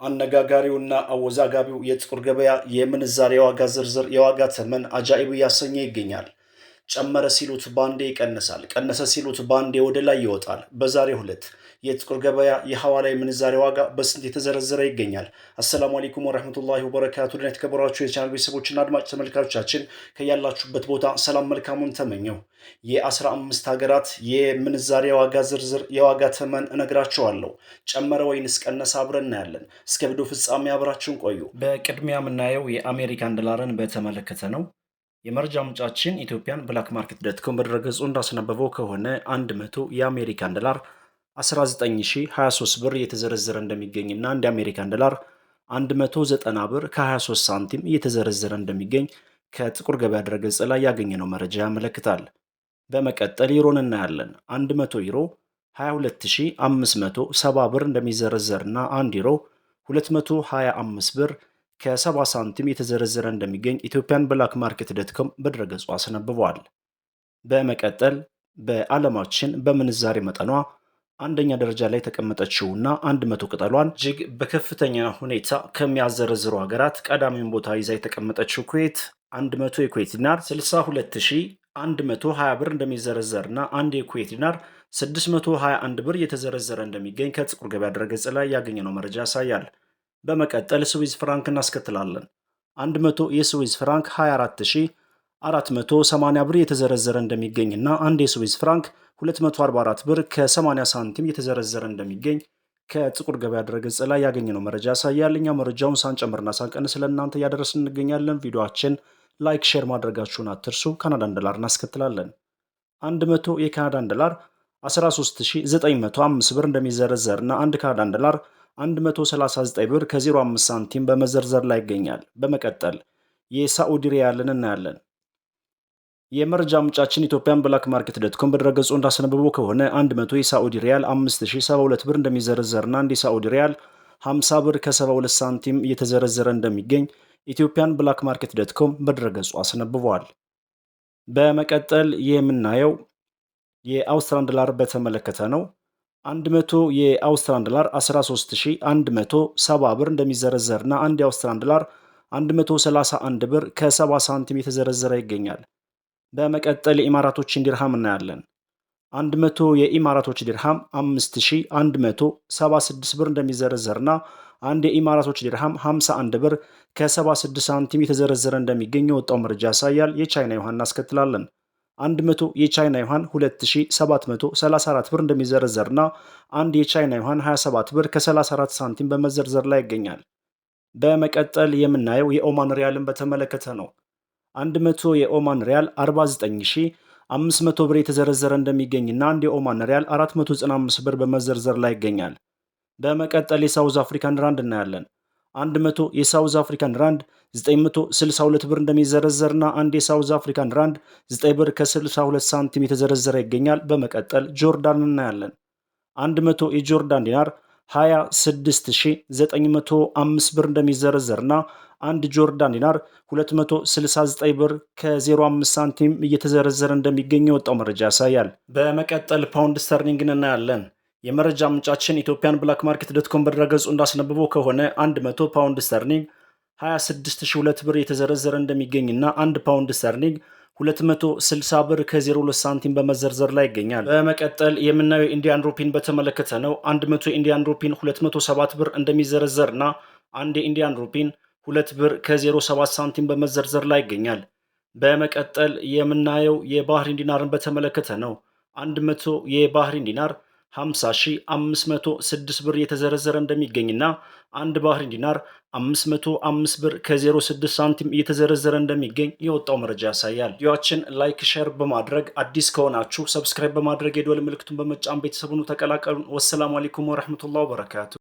አነጋጋሪውና አወዛጋቢው የጥቁር ገበያ የምንዛሬ የዋጋ ዝርዝር የዋጋ ተመን አጃኢብ እያሰኘ ይገኛል። ጨመረ ሲሉት ባንዴ ይቀንሳል፣ ቀነሰ ሲሉት ባንዴ ወደ ላይ ይወጣል። በዛሬው ዕለት የጥቁር ገበያ የሐዋላ ምንዛሬ ዋጋ በስንት የተዘረዘረ ይገኛል? አሰላሙ አለይኩም ወረህመቱላሂ ወበረካቱ። ደህና የተከበራችሁ የቻናል ቤተሰቦችና አድማጭ ተመልካቾቻችን ከያላችሁበት ቦታ ሰላም መልካሙን ተመኘው። የ15 ሀገራት የምንዛሬ ዋጋ ዝርዝር የዋጋ ተመን እነግራችኋለሁ። ጨመረ ወይንስ ቀነሰ? አብረን እናያለን። እስከ ቪዲዮ ፍጻሜ አብራችሁን ቆዩ። በቅድሚያ የምናየው የአሜሪካን ዶላርን በተመለከተ ነው። የመረጃ ምንጫችን ኢትዮጵያን ብላክ ማርኬት ዶት ኮም በድረገጹ እንዳስነበበው ከሆነ 100 የአሜሪካን ዶላር 19023 ብር እየተዘረዘረ እንደሚገኝና አንድ የአሜሪካን ዶላር 190 ብር ከ23 ሳንቲም እየተዘረዘረ እንደሚገኝ ከጥቁር ገበያ ድረገጽ ላይ ያገኘነው መረጃ ያመለክታል። በመቀጠል ዩሮን እናያለን። 100 ዩሮ 22570 ብር እንደሚዘረዘርና 1 ዩሮ 225 ብር ከ70 ሳንቲም የተዘረዘረ እንደሚገኝ ኢትዮጵያን ብላክ ማርኬት ዶት ኮም በድረገጹ አስነብቧል። በመቀጠል በዓለማችን በምንዛሬ መጠኗ አንደኛ ደረጃ ላይ የተቀመጠችውና 100 ቅጠሏን እጅግ በከፍተኛ ሁኔታ ከሚያዘረዝሩ ሀገራት ቀዳሚውን ቦታ ይዛ የተቀመጠችው ኩዌት 100 የኩዌት ዲናር 62120 ብር እንደሚዘረዘርና አንድ የኩዌት ዲናር 621 ብር እየተዘረዘረ እንደሚገኝ ከጥቁር ገበያ ድረገጽ ላይ ያገኘነው መረጃ ያሳያል። በመቀጠል ስዊዝ ፍራንክ እናስከትላለን። 100 የስዊዝ ፍራንክ 24480 ብር የተዘረዘረ እንደሚገኝና አንድ የስዊዝ ፍራንክ 244 ብር ከ80 ሳንቲም የተዘረዘረ እንደሚገኝ ከጥቁር ገበያ ድረገጽ ላይ ያገኘነው መረጃ ያሳያል። እኛ መረጃውን ሳንጨምርና ሳንቀንስ ለእናንተ እያደረስን እንገኛለን። ቪዲዮአችን ላይክ፣ ሼር ማድረጋችሁን አትርሱ። ካናዳን ዶላር እናስከትላለን። 100 የካናዳን ዶላር 13905 ብር እንደሚዘረዘርና አንድ ካናዳን ዶላር 139 ብር ከ05 ሳንቲም በመዘርዘር ላይ ይገኛል። በመቀጠል የሳዑዲ ሪያልን እናያለን። የመረጃ ምንጫችን ኢትዮጵያን ብላክ ማርኬት ዶት ኮም በድረገጹ እንዳስነበበው ከሆነ 100 የሳዑዲ ሪያል 5072 ብር እንደሚዘረዘርና አንድ የሳዑዲ ሪያል 50 ብር ከ72 ሳንቲም እየተዘረዘረ እንደሚገኝ ኢትዮጵያን ብላክ ማርኬት ዶት ኮም በድረገጹ አስነብቧል። በመቀጠል የምናየው የአውስትራሊያን ዶላር በተመለከተ ነው። 100 የአውስትራሊያን ዶላር 13170 ብር እንደሚዘረዘርና አንድ የአውስትራሊያን ዶላር 131 ብር ከ70 ሳንቲም የተዘረዘረ ይገኛል። በመቀጠል የኢማራቶችን ዲርሃም እናያለን። 100 የኢማራቶች ዲርሃም 5176 ብር እንደሚዘረዘርና አንድ የኢማራቶች ዲርሃም 51 ብር ከ76 ሳንቲም የተዘረዘረ እንደሚገኝ የወጣው መረጃ ያሳያል። የቻይና ዩዋን እናስከትላለን። 100 የቻይና ዩዋን 2734 ብር እንደሚዘረዘርና አንድ የቻይና ዩዋን 27 ብር ከ34 ሳንቲም በመዘርዘር ላይ ይገኛል። በመቀጠል የምናየው የኦማን ሪያልን በተመለከተ ነው። 100 የኦማን ሪያል 49500 ብር የተዘረዘረ እንደሚገኝና አንድ የኦማን ሪያል 495 ብር በመዘርዘር ላይ ይገኛል። በመቀጠል የሳውዝ አፍሪካን ራንድ እናያለን። 100 የሳውዝ አፍሪካን ራንድ 962 ብር እንደሚዘረዘርና አንድ የሳውዝ አፍሪካን ራንድ 9 ብር ከ62 ሳንቲም የተዘረዘረ ይገኛል። በመቀጠል ጆርዳን እናያለን። 100 የጆርዳን ዲናር 26905 ብር እንደሚዘረዘርና አንድ ጆርዳን ዲናር 269 ብር ከ05 ሳንቲም እየተዘረዘረ እንደሚገኝ የወጣው መረጃ ያሳያል። በመቀጠል ፓውንድ ስተርሊንግን እናያለን። የመረጃ ምንጫችን ኢትዮጵያን ብላክ ማርኬት ዶት ኮም በድረገጹ እንዳስነበበው ከሆነ 100 ፓውንድ ስተርሊንግ 26002 ብር የተዘረዘረ እንደሚገኝና አንድ ፓውንድ ስተርሊንግ 260 ብር ከ02 ሳንቲም በመዘርዘር ላይ ይገኛል። በመቀጠል የምናየው ኢንዲያን ሩፒን በተመለከተ ነው። 100 ኢንዲያን ሩፒን 207 ብር እንደሚዘረዘርና አንድ የኢንዲያን ሩፒን 2 ብር ከ07 ሳንቲም በመዘርዘር ላይ ይገኛል። በመቀጠል የምናየው የባህሪን ዲናርን በተመለከተ ነው። 100 የባህሪን ዲናር 50506 ብር የተዘረዘረ እንደሚገኝና አንድ ባህሪን ዲናር 505 ብር ከ06 ሳንቲም እየተዘረዘረ እንደሚገኝ የወጣው መረጃ ያሳያል። ቪዲዮአችን ላይክ፣ ሼር በማድረግ አዲስ ከሆናችሁ ሰብስክራይብ በማድረግ የደወል ምልክቱን በመጫን ቤተሰቡን ተቀላቀሉን። ወሰላሙ አለይኩም ወረህመቱላሂ ወበረካቱ።